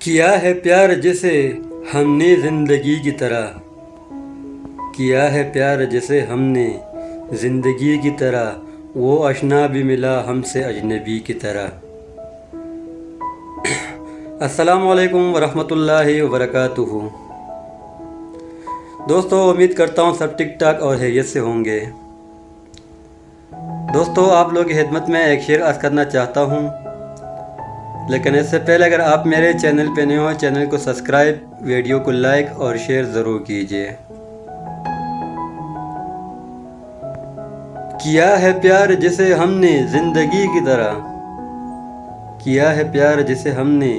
کیا ہے پیار جسے ہم نے زندگی کی طرح، کیا ہے پیار جسے ہم نے زندگی کی طرح، وہ آشنا بھی ملا ہم سے اجنبی کی طرح۔ السلام علیکم ورحمۃ اللہ وبرکاتہ۔ دوستو، امید کرتا ہوں سب ٹک ٹاک اور خیریت سے ہوں گے۔ دوستو، آپ لوگوں کی خدمت میں ایک شعر عرض کرنا چاہتا ہوں، لیکن اس سے پہلے اگر آپ میرے چینل پہ نئے ہوں، چینل کو سبسکرائب، ویڈیو کو لائک اور شیئر ضرور کیجیے۔ کیا ہے پیار جسے ہم نے زندگی کی طرح، کیا ہے پیار جسے ہم نے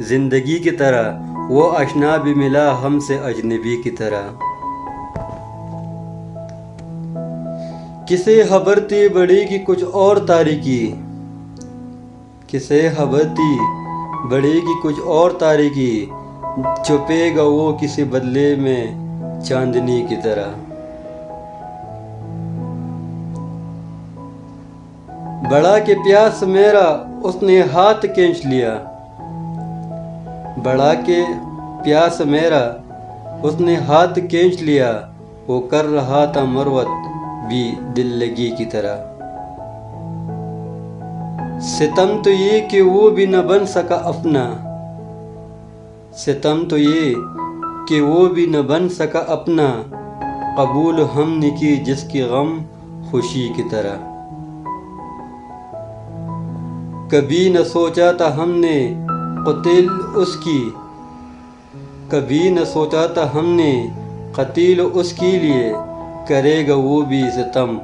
زندگی کی طرح، وہ آشنا بھی ملا ہم سے اجنبی کی طرح۔ کسے خبر تھی بڑی کی کچھ اور تاریکی، کسے خبر تھی بڑی کی کچھ اور تاریکی، چھپے گا وہ کسی بدلے میں چاندنی کی طرح۔ بڑھا کے پیاس میرا اس نے ہاتھ کھینچ لیا، بڑھا کے پیاس میرا اس نے ہاتھ کھینچ لیا، وہ کر رہا تھا مروت بھی دل لگی کی طرح۔ ستم تو یہ کہ وہ بھی نہ بن سکا اپنا، ستم تو یہ کہ وہ بھی نہ بن سکا اپنا، قبول ہم نے کی جس کی غم خوشی کی طرح۔ کبھی نہ سوچا تھا ہم نے قتل اس کی، کبھی نہ سوچا تھا ہم نے قتل اس کے لیے، کرے گا وہ بھی ستم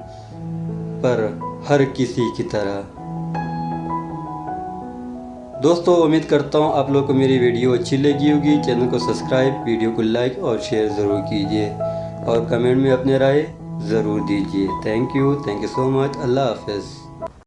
پر ہر کسی کی طرح۔ دوستو، امید کرتا ہوں آپ لوگوں کو میری ویڈیو اچھی لگی ہوگی۔ چینل کو سبسکرائب، ویڈیو کو لائک اور شیئر ضرور کیجیے، اور کمنٹ میں اپنے رائے ضرور دیجیے۔ تھینک یو سو مچ۔ اللہ حافظ۔